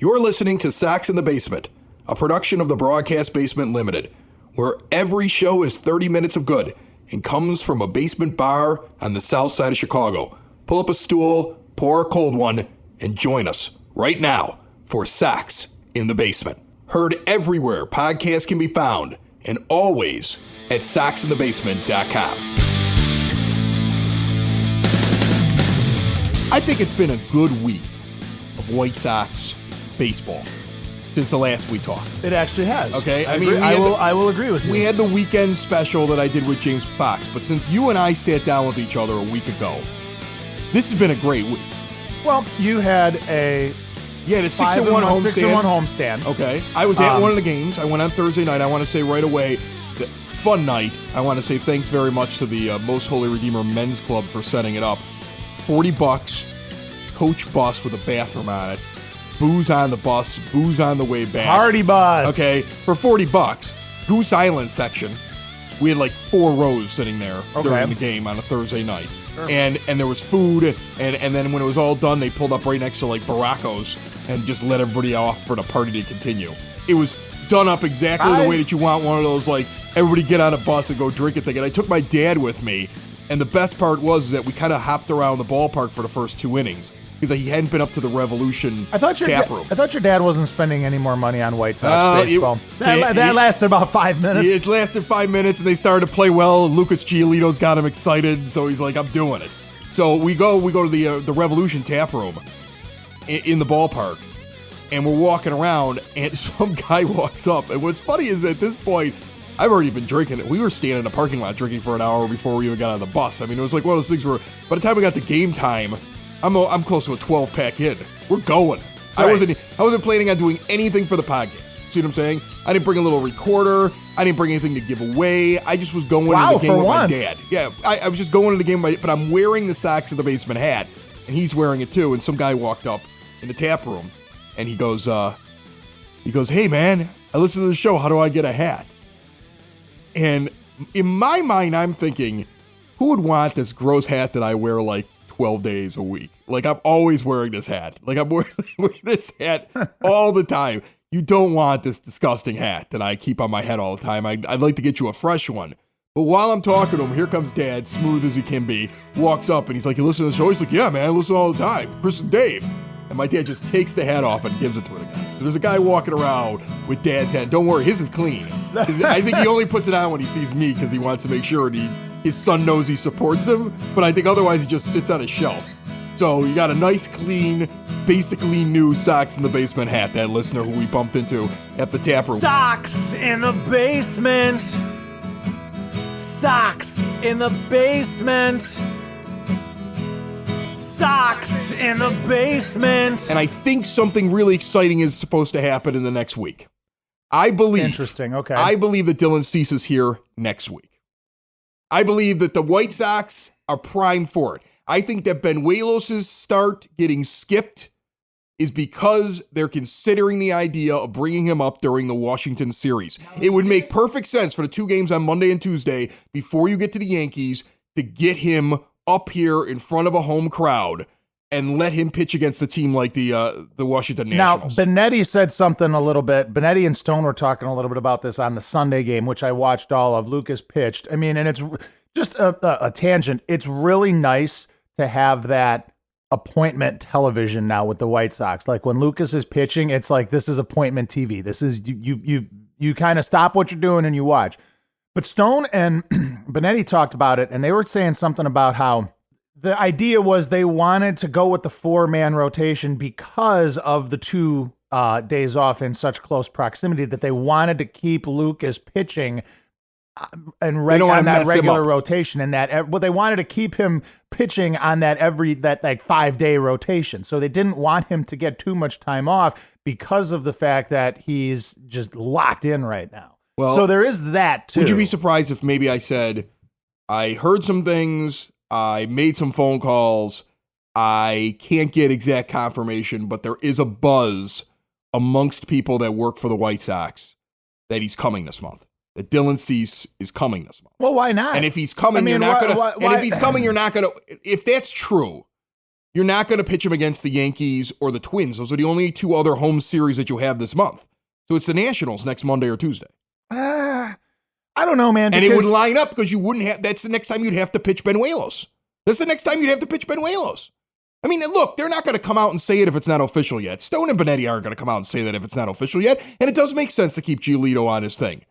You're listening to Sox in the Basement, a production of the Broadcast Basement Limited, where every show is 30 minutes of good and comes from a basement bar on the south side of Chicago. Pull up a stool, pour a cold one, and join us right now for Sox in the Basement. Heard everywhere podcasts can be found, and always at soxinthebasement.com. I think it's been a good week of White Sox baseball since the last we talked. It actually has. Okay, I will agree with you. We had the weekend special that I did with James Fox, but since you and I sat down with each other a week ago, this has been a great week. Well, you had a 6-1 homestand. Okay, I was at one of the games. I went on Thursday night. I want to say right away, fun night. I want to say thanks very much to the Most Holy Redeemer Men's Club for setting it up. $40, coach bus with a bathroom on it. Booze on the bus, booze on the way back. Party bus. Okay, for $40. Goose Island section. We had like 4 rows sitting there during the game on a Thursday night. Sure. And there was food, and then when it was all done, they pulled up right next to like Baracos and just let everybody off for the party to continue. It was done up exactly the way that you want one of those, like, everybody get on a bus and go drink it thing. And I took my dad with me, and the best part was that we kind of hopped around the ballpark for the first 2 innings. Because he hadn't been up to the Revolution tap room. I thought your dad wasn't spending any more money on White Sox baseball. That lasted about 5 minutes. It lasted 5 minutes, and they started to play well. Lucas Giolito's got him excited, so he's like, I'm doing it. So we go to the Revolution tap room in the ballpark, and we're walking around, and some guy walks up. And what's funny is at this point, I've already been drinking it. We were standing in the parking lot drinking for an hour before we even got on the bus. I mean, it was like one of those things where by the time we got to game time, I'm close to a 12-pack in. We're going. Right. I wasn't planning on doing anything for the podcast. See what I'm saying? I didn't bring a little recorder. I didn't bring anything to give away. I just was going to the game with my dad. Yeah, I was just going to the game, but I'm wearing the Sox in the Basement hat, and he's wearing it too. And some guy walked up in the tap room, and he goes, "Hey man, I listened to the show. How do I get a hat?" And in my mind, I'm thinking, who would want this gross hat that I wear like 12 days a week? Like, I'm always wearing this hat. Like, I'm wearing this hat all the time. You don't want this disgusting hat that I keep on my head all the time. I'd like to get you a fresh one. But while I'm talking to him, here comes Dad, smooth as he can be, walks up, and he's like, "You listen to the show?" He's like, "Yeah, man, I listen all the time. Chris and Dave." And my dad just takes the hat off and gives it to it again. So there's a guy walking around with Dad's hat. Don't worry, his is clean. I think he only puts it on when he sees me because he wants to make sure his son knows he supports him. But I think otherwise he just sits on a shelf. So you got a nice, clean, basically new Sox in the Basement hat, that listener who we bumped into at the tap room. Sox in the basement. Sox in the basement. Sox in the basement. And I think something really exciting is supposed to happen in the next week. I believe. Interesting, okay. I believe that Dylan Cease is here next week. I believe that the White Sox are primed for it. I think that Benuelos's start getting skipped is because they're considering the idea of bringing him up during the Washington series. It would make perfect sense for the 2 games on Monday and Tuesday before you get to the Yankees to get him up here in front of a home crowd and let him pitch against the team like the Washington Nationals. Now, Benetti said something a little bit. Benetti and Stone were talking a little bit about this on the Sunday game, which I watched all of. Lucas pitched. I mean, and it's just a tangent. It's really nice to have that appointment television now with the White Sox. Like when Lucas is pitching, it's like, this is appointment TV. This is, you kind of stop what you're doing and you watch. But Stone and Benetti talked about it, and they were saying something about how the idea was they wanted to go with the 4-man rotation because of the 2 days off in such close proximity, that they wanted to keep Lucas pitching and on that regular rotation, and that they wanted to keep him pitching on that 5-day rotation. So they didn't want him to get too much time off because of the fact that he's just locked in right now. Well, so there is that too. Would you be surprised if maybe I said, I heard some things, I made some phone calls, I can't get exact confirmation, but there is a buzz amongst people that work for the White Sox that he's coming this month. That Dylan Cease is coming this month. Well, why not? And if he's coming, you're not going to. And if he's coming, you're not going to. If that's true, You're not going to pitch him against the Yankees or the Twins. Those are the only two other home series that you have this month. So it's the Nationals next Monday or Tuesday. I don't know, man. And it would line up because you wouldn't have, that's the next time you'd have to pitch Benuelos. That's the next time you'd have to pitch Benuelos. I mean, look, they're not going to come out and say it if it's not official yet. Stone and Benetti aren't going to come out and say that if it's not official yet. And it does make sense to keep Giolito on his thing.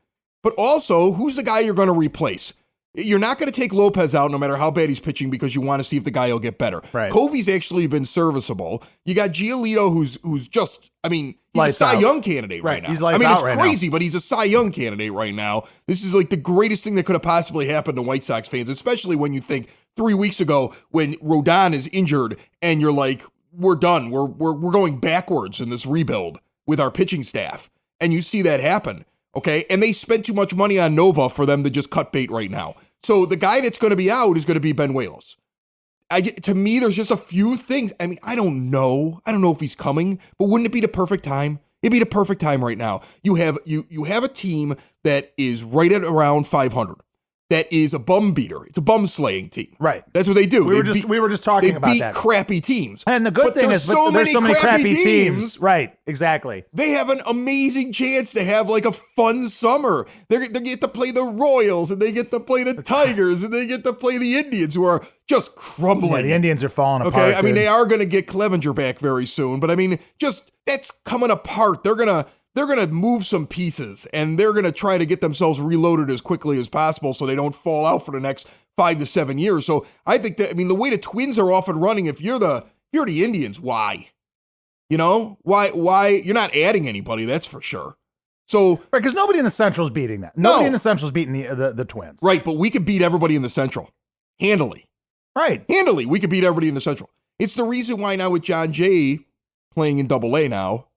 But also, who's the guy you're going to replace? You're not going to take Lopez out no matter how bad he's pitching because you want to see if the guy will get better. Right. Covey's actually been serviceable. You got Giolito who's just, I mean, he's Lights a Cy out. Young candidate right now. He's lights I mean, out it's right crazy, but he's a Cy Young candidate right now. This is like the greatest thing that could have possibly happened to White Sox fans, especially when you think 3 weeks ago when Rodon is injured and you're like, we're done. We're going backwards in this rebuild with our pitching staff. And you see that happen. Okay. And they spent too much money on Nova for them to just cut bait right now. So the guy that's going to be out is going to be Benuelos. To me, there's just a few things. I mean, I don't know. I don't know if he's coming, but wouldn't it be the perfect time? It'd be the perfect time right now. You have a team that is right at around 500. That is a bum beater. It's a bum slaying team. Right. That's what they do. We were just talking about that. They beat crappy teams. And the good thing is, there's so many crappy teams. Right. Exactly. They have an amazing chance to have like a fun summer. They get to play the Royals and they get to play the Tigers and they get to play the Indians, who are just crumbling. Yeah, the Indians are falling apart. Okay, I mean, they are going to get Clevenger back very soon, but I mean, just that's coming apart. They're gonna move some pieces and they're gonna try to get themselves reloaded as quickly as possible so they don't fall out for the next 5 to 7 years. So I think that, I mean, the way the Twins are off and running, if you're the Indians, why? You know, why you're not adding anybody, that's for sure. So right, because nobody in the Central's beating that. Nobody in the Central's beating the Twins. Right, but we could beat everybody in the Central. Handily. Right. Handily, we could beat everybody in the Central. It's the reason why now with John Jay playing in Double-A now,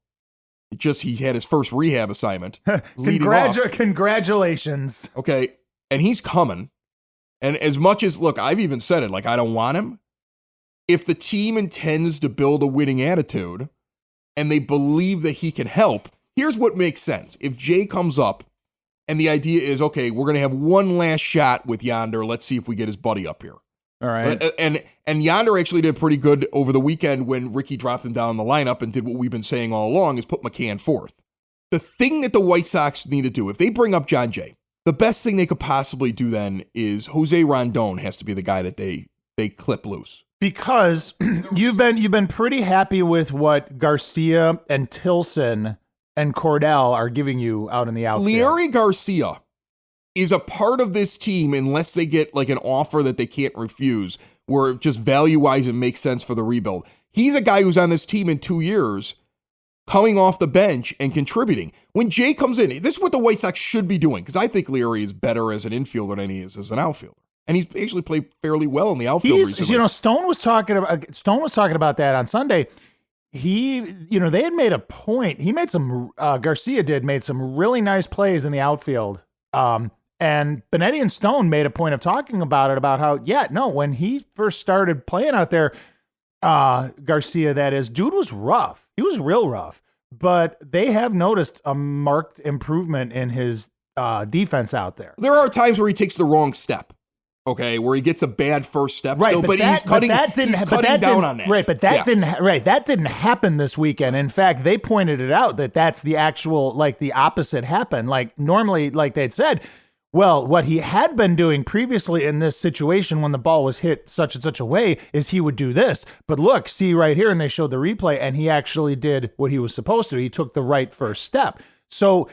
he had his first rehab assignment. Congratulations. Okay, and he's coming. And as much as, look, I've even said it, like, I don't want him. If the team intends to build a winning attitude and they believe that he can help, here's what makes sense. If Jay comes up and the idea is, okay, we're going to have one last shot with Yonder. Let's see if we get his buddy up here. All right. And Yonder actually did pretty good over the weekend when Ricky dropped him down the lineup and did what we've been saying all along, is put McCann fourth. The thing that the White Sox need to do, if they bring up John Jay, the best thing they could possibly do then is Jose Rondon has to be the guy that they clip loose. Because you've been pretty happy with what Garcia and Tilson and Cordell are giving you out in the outfield. Leury Garcia is a part of this team unless they get like an offer that they can't refuse, where just value-wise it makes sense for the rebuild. He's a guy who's on this team in 2 years, coming off the bench and contributing. When Jay comes in, this is what the White Sox should be doing, because I think Leury is better as an infielder than he is as an outfielder. And he's actually played fairly well in the outfield recently. You know, Stone was talking about that on Sunday. They had made a point. He made some, Garcia made some really nice plays in the outfield. And Benetti and Stone made a point of talking about it, about how, when he first started playing out there, Garcia, that is, dude was rough. He was real rough. But they have noticed a marked improvement in his defense out there. There are times where he takes the wrong step. Okay, where he gets a bad first step, right? Still, but he's cutting down on that. Right, but that didn't happen this weekend. In fact, they pointed it out that's the actual, like, the opposite happened. Like, normally, like they'd said, well, what he had been doing previously in this situation when the ball was hit such and such a way is he would do this. But look, see right here, and they showed the replay, and he actually did what he was supposed to. He took the right first step. So.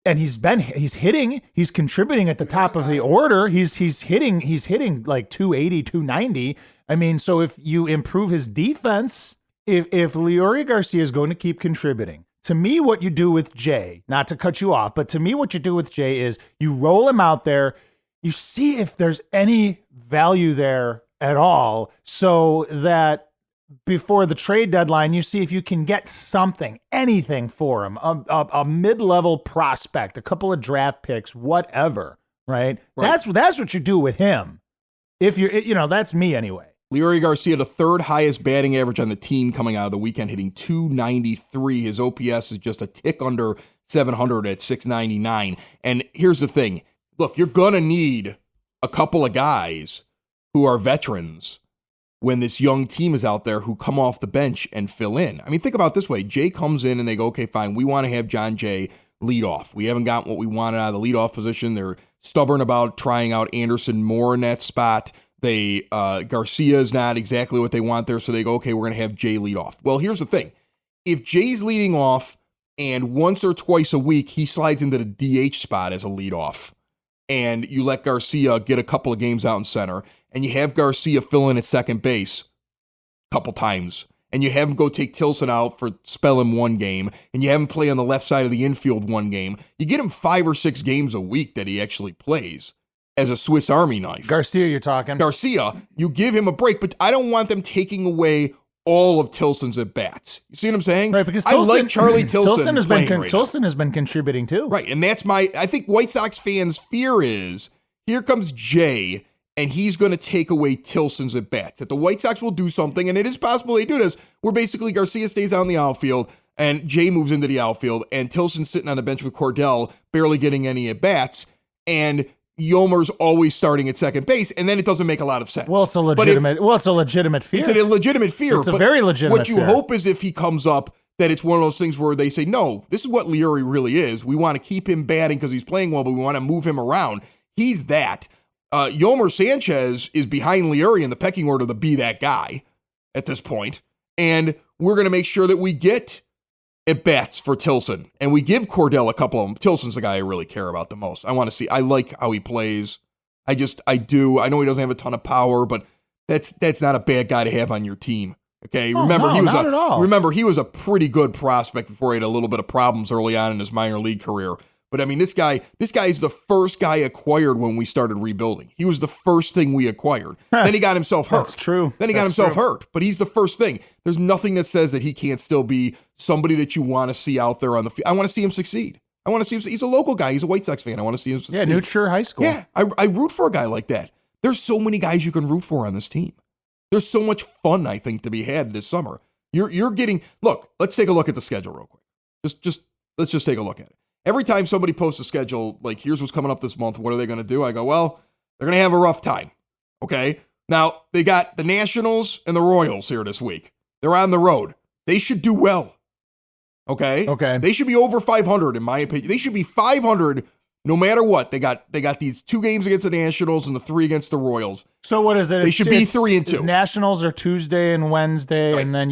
And he's hitting, he's contributing at the top of the order. He's hitting like 280, 290. I mean, so if you improve his defense, if Leury Garcia is going to keep contributing, to me, what you do with Jay, not to cut you off, but to me, what you do with Jay is you roll him out there, you see if there's any value there at all, so that before the trade deadline, you see if you can get something, anything for him, a mid-level prospect, a couple of draft picks, whatever, right? That's what you do with him. If that's me anyway. Leury Garcia, the third highest batting average on the team coming out of the weekend, hitting 293. His OPS is just a tick under 700 at 699. And here's the thing. Look, you're going to need a couple of guys who are veterans when this young team is out there who come off the bench and fill in. I mean, think about it this way. Jay comes in and they go, okay, fine, we want to have John Jay lead off. We haven't gotten what we wanted out of the leadoff position. They're stubborn about trying out Anderson more in that spot. Garcia is not exactly what they want there, so they go, okay, we're going to have Jay lead off. Well, here's the thing. If Jay's leading off and once or twice a week he slides into the DH spot as a leadoff, and you let Garcia get a couple of games out in center, and you have Garcia fill in at second base a couple times, and you have him go take Tilson out for spell him one game, and you have him play on the left side of the infield one game, you get him 5 or 6 games a week that he actually plays as a Swiss Army knife. Garcia, you're talking. Garcia, you give him a break, but I don't want them taking away all of Tilson's at bats. You see what I'm saying? Right, because I like Charlie Tilson. Tilson has been contributing too. Right, and that's I think White Sox fans' fear is, here comes Jay, and he's going to take away Tilson's at bats. That the White Sox will do something, and it is possible they do this, where basically Garcia stays out in the outfield, and Jay moves into the outfield, and Tilson's sitting on the bench with Cordell, barely getting any at bats, and Yomer's always starting at second base, and then it doesn't make a lot of sense. Well, it's a legitimate fear. It's a legitimate fear. It's a very legitimate What you fear. hope is if he comes up, that it's one of those things where they say, no, this is what Leury really is. We want to keep him batting because he's playing well, but we want to move him around. He's that. Yomer Sanchez is behind Leury in the pecking order to be that guy at this point. And we're going to make sure that we get at bats for Tilson. And we give Cordell a couple of them. Tilson's the guy I really care about the most. I like how he plays. I do. I know he doesn't have a ton of power, but that's not a bad guy to have on your team. Okay. Remember, he was a pretty good prospect before he had a little bit of problems early on in his minor league career. But I mean, this guy is the first guy acquired when we started rebuilding. He was the first thing we acquired. Then he got himself hurt. That's true. Then he got himself hurt, but he's the first thing. There's nothing that says that he can't still be somebody that you want to see out there on the field. I want to see him succeed. He's a local guy. He's a White Sox fan. I want to see him succeed. Yeah, New Trier High School. Yeah, I root for a guy like that. There's so many guys you can root for on this team. There's so much fun, I think, to be had this summer. You're getting, look, let's take a look at the schedule real quick. Let's just take a look at it. Every time somebody posts a schedule, like, here's what's coming up this month, what are they going to do? I go, well, they're going to have a rough time. Okay. Now, they got the Nationals and the Royals here this week. They're on the road. They should do well. Okay. They should be over 500, in my opinion. They should be 500 no matter what. They got these 2 games against the Nationals and the 3 against the Royals. So what is it? They should be 3-2. Nationals are Tuesday and Wednesday, right. And then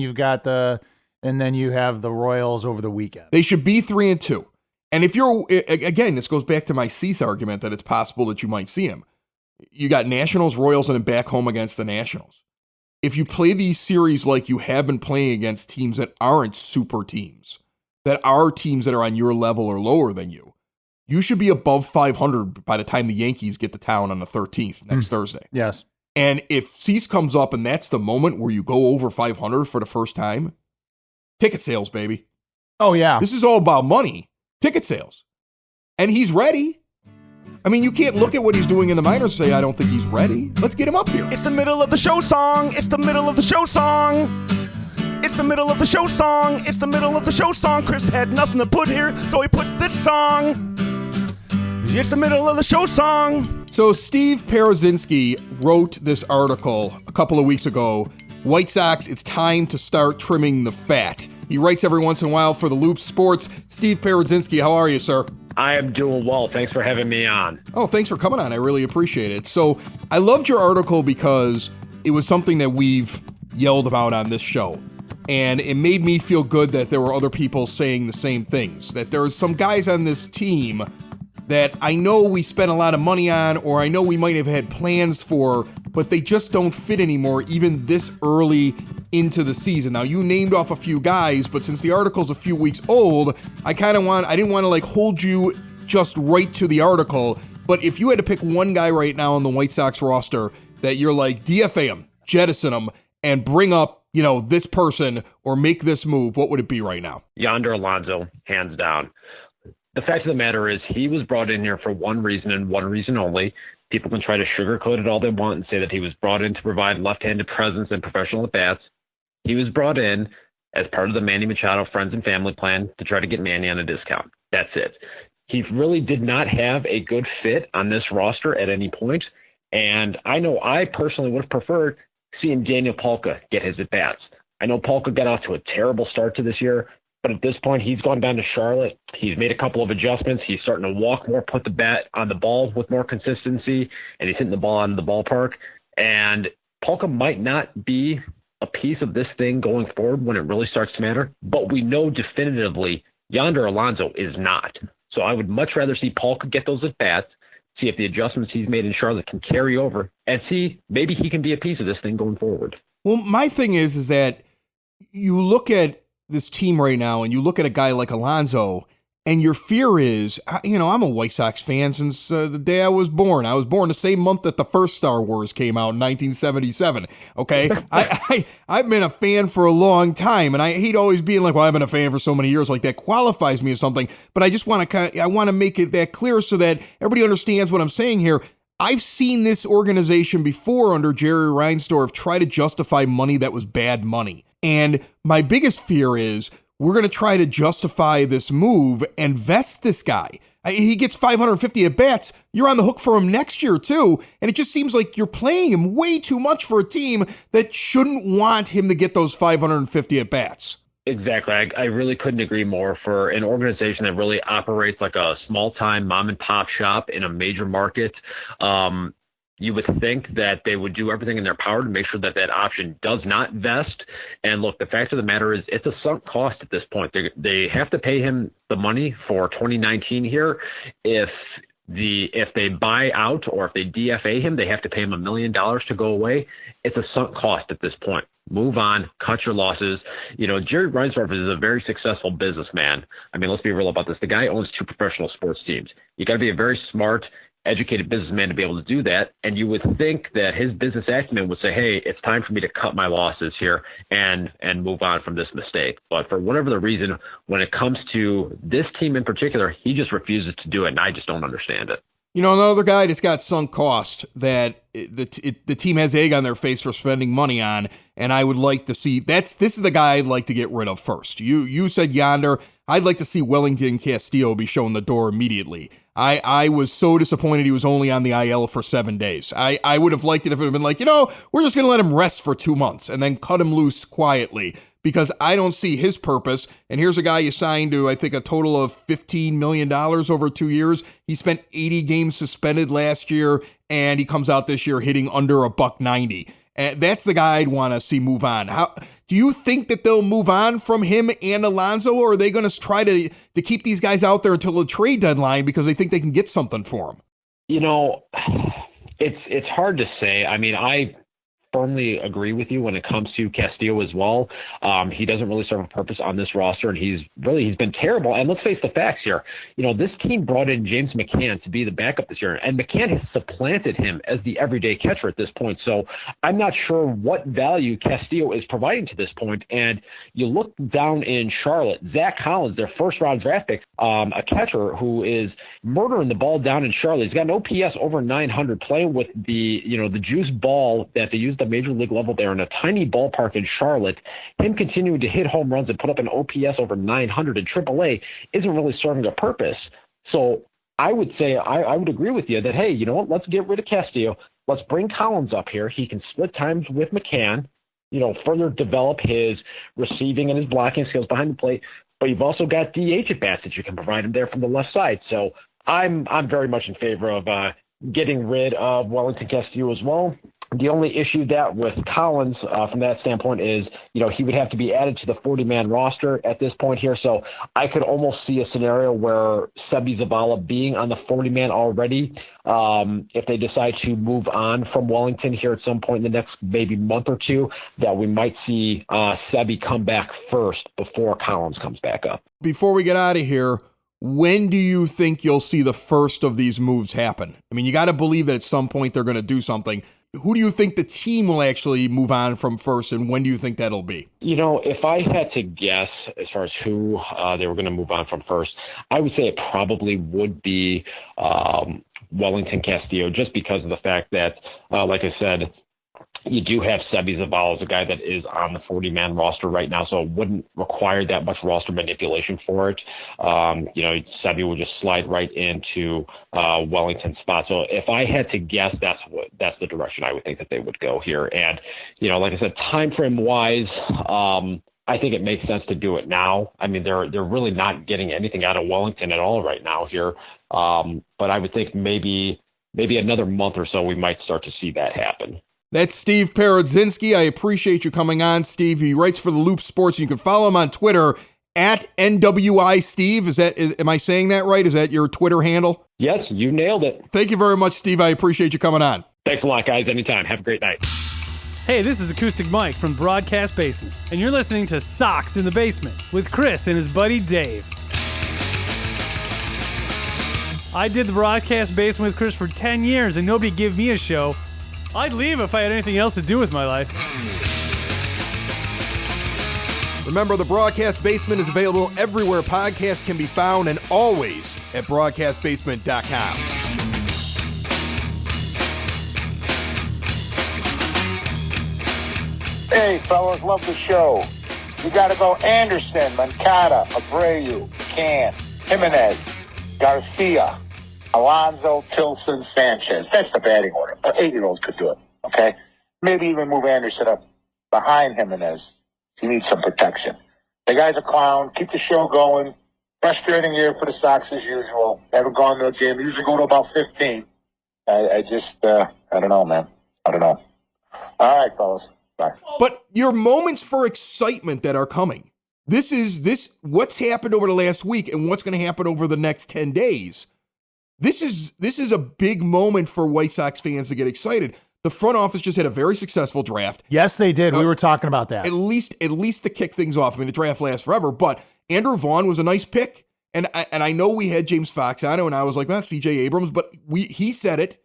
you have the Royals over the weekend. They should be 3-2. And if you're, again, this goes back to my Cease argument that it's possible that you might see him. You got Nationals, Royals, and then back home against the Nationals. If you play these series like you have been playing against teams that aren't super teams, that are teams that are on your level or lower than you, you should be above 500 by the time the Yankees get to town on the 13th next Thursday. Yes. And if Cease comes up and that's the moment where you go over 500 for the first time, ticket sales, baby. Oh, yeah. This is all about money. Ticket sales. And he's ready. I mean, you can't look at what he's doing in the minors and say, I don't think he's ready. Let's get him up here. It's the middle of the show song. It's the middle of the show song. It's the middle of the show song. It's the middle of the show song. Chris had nothing to put here, so he put this song. It's the middle of the show song. So Steve Parazynski wrote this article a couple of weeks ago. White Sox, it's time to start trimming the fat. He writes every once in a while for the Loop Sports. Steve Parazynski, how are you, sir? I am doing well. Thanks for having me on. Oh, thanks for coming on. I really appreciate it. So I loved your article because it was something that we've yelled about on this show. And it made me feel good that there were other people saying the same things. That there are some guys on this team that I know we spent a lot of money on, or I know we might have had plans for, but they just don't fit anymore, even this early into the season. Now, you named off a few guys, but since the article's a few weeks old, I didn't want to like hold you just right to the article. But if you had to pick one guy right now on the White Sox roster that you're like, DFA him, jettison him, and bring up, this person or make this move, what would it be right now? Yonder Alonso, hands down. The fact of the matter is he was brought in here for one reason and one reason only. People can try to sugarcoat it all they want and say that he was brought in to provide left-handed presence and professional at-bats. He was brought in as part of the Manny Machado friends and family plan to try to get Manny on a discount. That's it. He really did not have a good fit on this roster at any point. And I know I personally would have preferred seeing Daniel Palka get his at-bats. I know Palka got off to a terrible start to this year, but at this point, he's gone down to Charlotte. He's made a couple of adjustments. He's starting to walk more, put the bat on the ball with more consistency, and he's hitting the ball out of the ballpark. And Palka might not be a piece of this thing going forward when it really starts to matter, but we know definitively Yonder Alonso is not. So I would much rather see Palka get those at-bats, see if the adjustments he's made in Charlotte can carry over, and see maybe he can be a piece of this thing going forward. Well, my thing is that you look at this team right now and you look at a guy like Alonso, and your fear is, I'm a White Sox fan since the day I was born. I was born the same month that the first Star Wars came out in 1977. Okay, I've been a fan for a long time, and I hate always being like, well, I've been a fan for so many years. Like that qualifies me as something. But I just want to I want to make it that clear so that everybody understands what I'm saying here. I've seen this organization before under Jerry Reinsdorf try to justify money that was bad money, and my biggest fear is, we're going to try to justify this move and vest this guy. He gets 550 at-bats. You're on the hook for him next year, too. And it just seems like you're playing him way too much for a team that shouldn't want him to get those 550 at-bats. Exactly. I really couldn't agree more. For an organization that really operates like a small-time mom-and-pop shop in a major market, you would think that they would do everything in their power to make sure that that option does not vest. And look, the fact of the matter is it's a sunk cost at this point. They have to pay him the money for 2019 here. If they buy out or if they DFA him, they have to pay him $1 million to go away. It's a sunk cost at this point. Move on, cut your losses. Jerry Reinsdorf is a very successful businessman. I mean, let's be real about this. The guy owns 2 professional sports teams. You got to be a very smart, educated businessman to be able to do that. And you would think that his business acumen would say, hey, it's time for me to cut my losses here and move on from this mistake. But for whatever the reason, when it comes to this team in particular, he just refuses to do it. And I just don't understand it. Another guy that's got sunk cost that the team has egg on their face for spending money on, and I would like to see this is the guy I'd like to get rid of first. You said Yonder. I'd like to see Wellington Castillo be shown the door immediately. I was so disappointed he was only on the IL for 7 days. I would have liked it if it had been like, we're just going to let him rest for 2 months and then cut him loose quietly, because I don't see his purpose. And here's a guy you signed to, I think, a total of $15 million over 2 years. He spent 80 games suspended last year, and he comes out this year hitting under $190. And that's the guy I'd want to see move on. How do you think that they'll move on from him and Alonso, or are they going to try to keep these guys out there until the trade deadline because they think they can get something for them? It's hard to say. I mean, I firmly agree with you when it comes to Castillo as well. He doesn't really serve a purpose on this roster, and he's been terrible. And let's face the facts here. This team brought in James McCann to be the backup this year, and McCann has supplanted him as the everyday catcher at this point. So I'm not sure what value Castillo is providing to this point. And you look down in Charlotte, Zach Collins, their first-round draft pick, a catcher who is murdering the ball down in Charlotte. He's got an OPS over 900, playing with the juice ball that they use the major league level there in a tiny ballpark in Charlotte. Him continuing to hit home runs and put up an OPS over 900 in AAA isn't really serving a purpose. So I would say I would agree with you that, hey, you know what, let's get rid of Castillo. Let's bring Collins up here. He can split times with McCann, further develop his receiving and his blocking skills behind the plate. But you've also got DH at bats that you can provide him there from the left side. So I'm very much in favor of getting rid of Wellington Castillo as well. The only issue that with Collins from that standpoint is, he would have to be added to the 40-man roster at this point here. So I could almost see a scenario where Sebi Zavala being on the 40-man already, if they decide to move on from Wellington here at some point in the next maybe month or two, that we might see Sebi come back first before Collins comes back up. Before we get out of here, when do you think you'll see the first of these moves happen? I mean, you got to believe that at some point they're going to do something. Who do you think the team will actually move on from first, and when do you think that'll be? If I had to guess as far as who they were going to move on from first, I would say it probably would be Wellington Castillo, just because of the fact that, like I said, You do have Sebi Zavala, a guy that is on the 40-man roster right now, so it wouldn't require that much roster manipulation for it. Sebi would just slide right into Wellington's spot. So if I had to guess, that's the direction I would think that they would go here. And, like I said, time frame wise, I think it makes sense to do it now. I mean, they're really not getting anything out of Wellington at all right now here. But I would think maybe another month or so we might start to see that happen. That's Steve Parodzinski. I appreciate you coming on, Steve. He writes for the Loop Sports. You can follow him on Twitter at NWI Steve. Am I saying that right? Is that your Twitter handle? Yes, you nailed it. Thank you very much, Steve. I appreciate you coming on. Thanks a lot, guys. Anytime. Have a great night. Hey, this is Acoustic Mike from the Broadcast Basement, and you're listening to Sox in the Basement with Chris and his buddy Dave. I did the Broadcast Basement with Chris for 10 years, and nobody gave me a show. I'd leave if I had anything else to do with my life. Remember, the Broadcast Basement is available everywhere podcasts can be found and always at broadcastbasement.com. Hey, fellas, love the show. You got to go Anderson, Moncada, Abreu, Can, Jimenez, Garcia, Alonso, Tilson, Sanchez. That's the batting order. But 8-year-olds could do it, okay? Maybe even move Anderson up behind Jimenez. He needs some protection. The guy's a clown. Keep the show going. Frustrating year for the Sox as usual. Haven't gone to a game. Usually go to about 15. I don't know, man. I don't know. All right, fellas. Bye. But your moments for excitement that are coming. What's happened over the last week and what's going to happen over the next 10 days. This is a big moment for White Sox fans to get excited. The front office just had a very successful draft. Yes, they did. We were talking about that. At least to kick things off. I mean, the draft lasts forever, but Andrew Vaughn was a nice pick. And I know we had James Fox on it, and I was like, well, C.J. Abrams, but he said it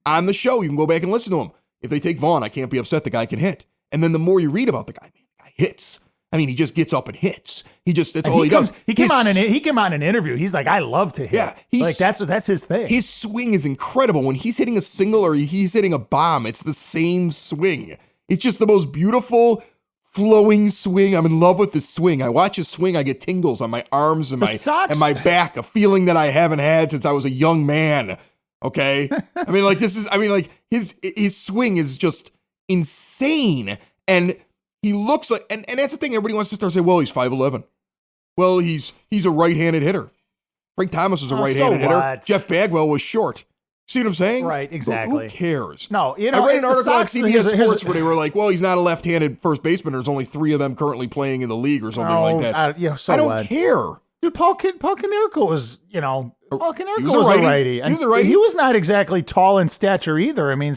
on the show. You can go back and listen to him. If they take Vaughn, I can't be upset. The guy can hit. And then the more you read about the guy, man, the guy hits. I mean, he just gets up and hits. That's all he does. He came on an interview. He's like, I love to hit. Yeah, that's his thing. His swing is incredible. When he's hitting a single or he's hitting a bomb, it's the same swing. It's just the most beautiful, flowing swing. I'm in love with this swing. I watch his swing. I get tingles on my arms and my back, a feeling that I haven't had since I was a young man. Okay, his swing is just insane, and he looks like, and that's the thing. Everybody wants to start saying, well, he's 5'11". Well, he's a right-handed hitter. Frank Thomas was a right-handed hitter. Jeff Bagwell was short. See what I'm saying? Right, exactly. Who cares? No, I read an article on CBS Sports where they were like, well, he's not a left-handed first baseman. There's only 3 of them currently playing in the league or something like that. I don't care. Dude, Paul Konerko was, Paul Konerko was a righty. And he was not exactly tall in stature either. I mean,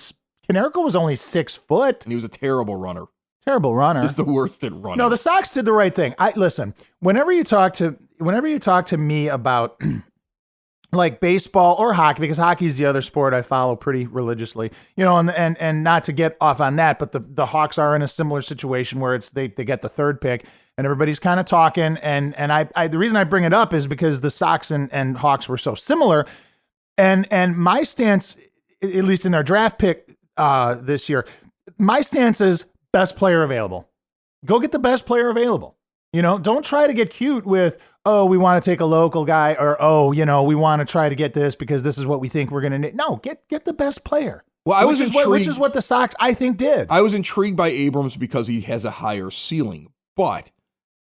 Konerko was only 6 foot. And he was a terrible runner. Terrible runner. Just the worst at running. No, the Sox did the right thing. Listen, whenever you talk to me about like baseball or hockey, because hockey is the other sport I follow pretty religiously, and not to get off on that, but the Hawks are in a similar situation where they get the 3rd pick and everybody's kind of talking. And I the reason I bring it up is because the Sox and Hawks were so similar. And my stance, at least in their draft pick this year, my stance is best player available. Go get the best player available. Don't try to get cute with, oh, we want to take a local guy, or, oh, we want to try to get this because this is what we think we're going to need. No, get the best player. Well, which is what the Sox, I think, did. I was intrigued by Abrams because he has a higher ceiling. But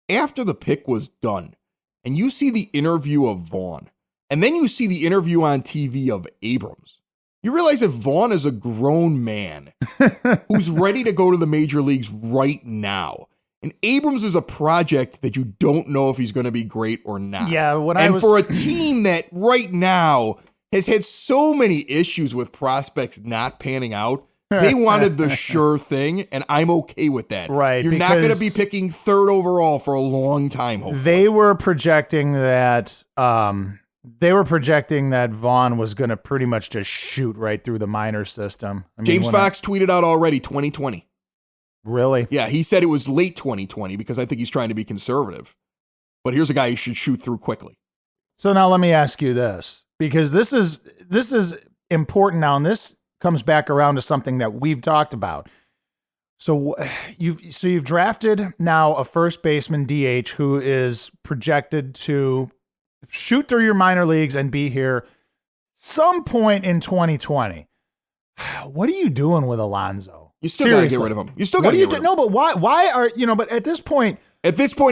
after the pick was done, and you see the interview of Vaughn, and then you see the interview on TV of Abrams, you realize that Vaughn is a grown man who's ready to go to the major leagues right now. And Abrams is a project that you don't know if he's going to be great or not. Yeah, for a team that right now has had so many issues with prospects not panning out, they wanted the sure thing, and I'm okay with that. Right. You're not going to be picking 3rd overall for a long time, hopefully. They were projecting that Vaughn was going to pretty much just shoot right through the minor system. James Fox tweeted out already 2020. Really? Yeah, he said it was late 2020 because I think he's trying to be conservative. But here's a guy who should shoot through quickly. So now let me ask you this, because this is important now, and this comes back around to something that we've talked about. So you've drafted now a first baseman DH who is projected to shoot through your minor leagues and be here some point in 2020. What are you doing with Alonso? You still got to get rid of him. You still got to get rid of him. No, but why are but at this point,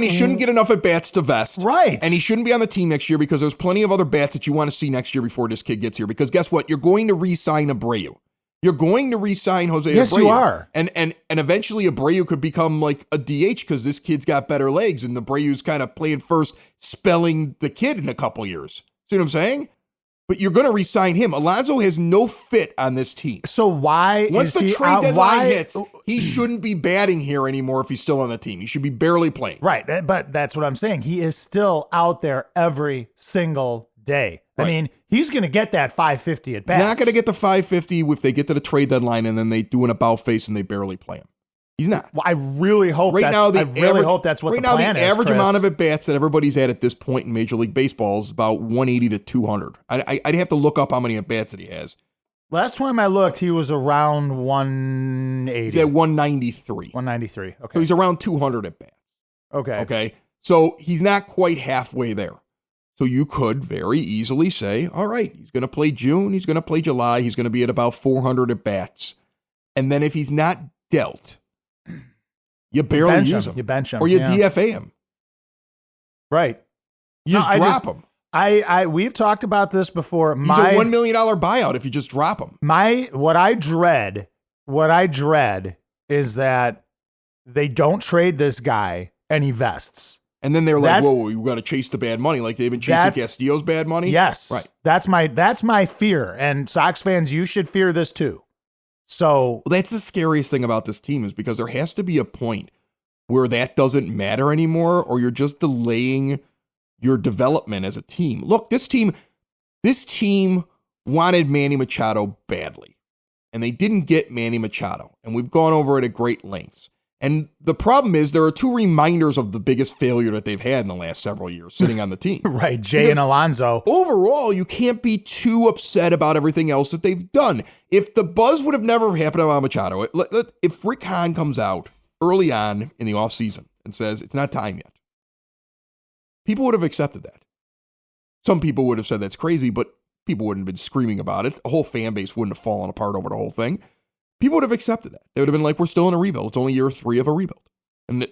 he shouldn't get enough at bats to vest. Right. And he shouldn't be on the team next year because there's plenty of other bats that you want to see next year before this kid gets here. Because guess what? You're going to re-sign Abreu. You're going to re-sign Jose Abreu. Yes, you are. And eventually Abreu could become like a DH because this kid's got better legs and Abreu's kind of playing first, spelling the kid in a couple years. See what I'm saying? But you're going to re-sign him. Alonso has no fit on this team. So why Once is the he trade deadline hits, he shouldn't be batting here anymore if he's still on the team. He should be barely playing. Right, but that's what I'm saying. He is still out there every single day. Right. I mean, he's going to get that 550 at bats. He's not going to get the 550 if they get to the trade deadline and then they do an about face and they barely play him. He's not. Well, I really hope that's what the plan is. The average Chris. amount of at-bats that everybody's at this point in Major League Baseball is about 180 to 200. I'd have to look up how many at-bats that he has. Last time I looked, he was around 180. He's at 193. 193. Okay. So he's around 200 at-bats. Okay. So he's not quite halfway there. So you could very easily say, all right, he's going to play June, he's going to play July, he's going to be at about 400 at-bats. And then if he's not dealt, you barely use him. You bench him. Or you DFA him. Right. You just drop him. We've talked about this before. He's a $1 million buyout if you just drop him. What I dread is that they don't trade this guy and he vests. And then they're like, whoa, you got to chase the bad money. Like they've been chasing Castillo's bad money? Yes. Right. That's my fear. And Sox fans, you should fear this too. So that's the scariest thing about this team is because there has to be a point where that doesn't matter anymore or you're just delaying your development as a team. Look, this team wanted Manny Machado badly, and they didn't get Manny Machado, and we've gone over it at great lengths. And the problem is there are two reminders of the biggest failure that they've had in the last several years sitting on the team. Right, Jay and Alonso. Overall, you can't be too upset about everything else that they've done. If the buzz would have never happened about Machado, if Rick Hahn comes out early on in the offseason and says it's not time yet, people would have accepted that. Some people would have said that's crazy, but people wouldn't have been screaming about it. The whole fan base wouldn't have fallen apart over the whole thing. People would have accepted that. They would have been like, we're still in a rebuild. It's only year 3 of a rebuild. And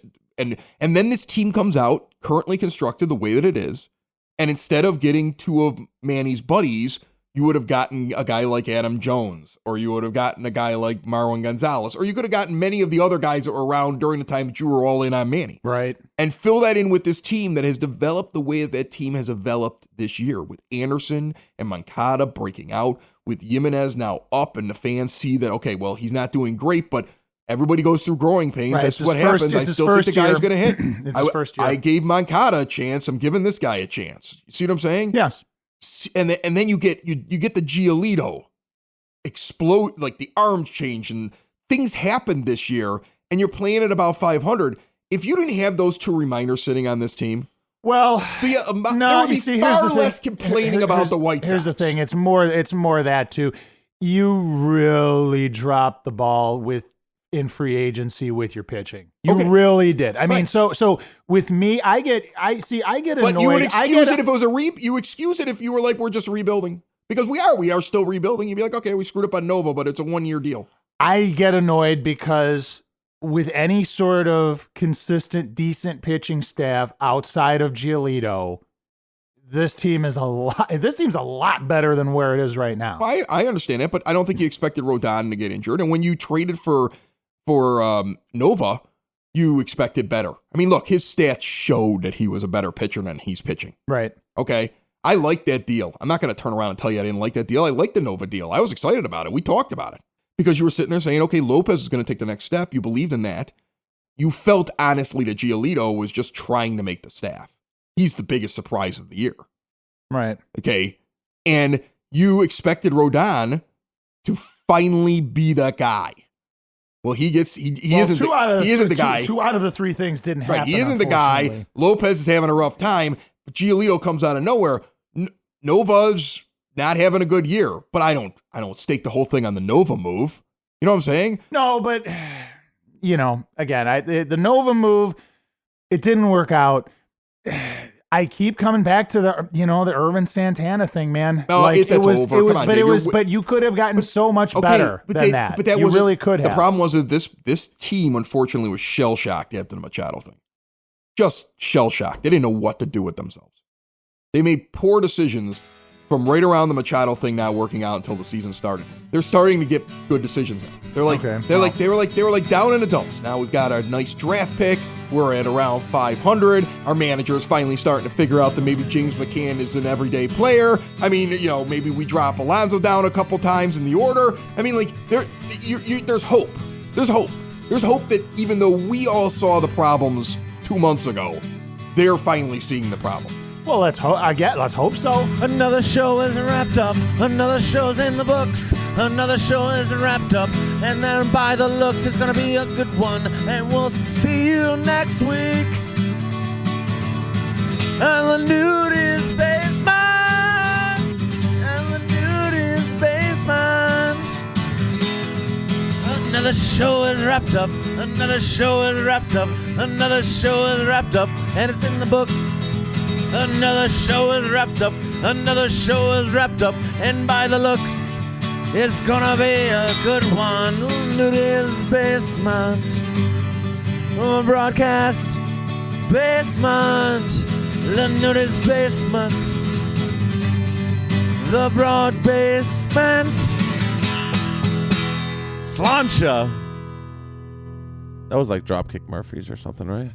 then this team comes out, currently constructed the way that it is, and instead of getting 2 of Manny's buddies, you would have gotten a guy like Adam Jones, or you would have gotten a guy like Marwin Gonzalez, or you could have gotten many of the other guys that were around during the time that you were all in on Manny. Right. And fill that in with this team that has developed the way that team has developed this year, with Anderson and Moncada breaking out, with Jimenez now up, and the fans see that, okay, well, he's not doing great, but everybody goes through growing pains. Right, that's what happens. I still think the guy's going to hit. It's his first year. I gave Moncada a chance. I'm giving this guy a chance. You see what I'm saying? Yes. And then you get the Giolito explode, like the arms change and things happened this year, and you're playing at about 500. If you didn't have those 2 reminders sitting on this team, well, there would be far less complaining about the White Sox. Here's the thing: it's more that too. You really dropped the ball in free agency with your pitching. You really did. I mean, so with me, I get annoyed. But you would excuse it if it was you excuse it if you were like, we're just rebuilding. Because we are still rebuilding. You'd be like, okay, we screwed up on Nova, but it's a 1-year deal. I get annoyed because with any sort of consistent, decent pitching staff outside of Giolito, this team's a lot better than where it is right now. I understand that, but I don't think you expected Rodon to get injured. And when you traded for Nova, you expected better. I mean, look, his stats showed that he was a better pitcher than he's pitching. Right. Okay. I like that deal. I'm not going to turn around and tell you I didn't like that deal. I like the Nova deal. I was excited about it. We talked about it because you were sitting there saying, okay, Lopez is going to take the next step. You believed in that. You felt honestly that Giolito was just trying to make the staff. He's the biggest surprise of the year. Right. Okay. And you expected Rodon to finally be that guy. Well, he isn't the guy. 2 out of the 3 things didn't happen. Right, he isn't the guy. Lopez is having a rough time, but Giolito comes out of nowhere. Nova's not having a good year, but I don't stake the whole thing on the Nova move. You know what I'm saying? No, but again, the Nova move, it didn't work out. I keep coming back to the Irvin Santana thing, man. No, like that's over. Come on, but you could have gotten so much better than that. But you really could have. The problem was that this team, unfortunately, was shell shocked after the Machado thing. Just shell shocked. They didn't know what to do with themselves. They made poor decisions from right around the Machado thing not working out until the season started. They're starting to get good decisions now. They were like down in the dumps. Now we've got our nice draft pick. We're at around 500. Our manager is finally starting to figure out that maybe James McCann is an everyday player. I mean, maybe we drop Alonso down a couple times in the order. I mean, like there's hope. There's hope. There's hope that even though we all saw the problems 2 months ago, they're finally seeing the problem. Well, let's hope so. Another show is wrapped up. Another show's in the books. Another show is wrapped up. And then by the looks, it's gonna be a good one. And we'll see you next week. And the Nudies Basement. And the Nudies Basement. Another show is wrapped up. Another show is wrapped up. Another show is wrapped up. And it's in the books. Another show is wrapped up. Another show is wrapped up. And by the looks, it's gonna be a good one. Nudies Basement. Broadcast Basement. The Nudies Basement. The Broad Basement. Slancha. That was like Dropkick Murphys or something, right?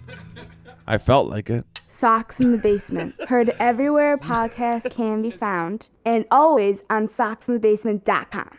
I felt like it. Socks in the Basement. Heard everywhere podcasts can be found, and always on socksinthebasement.com.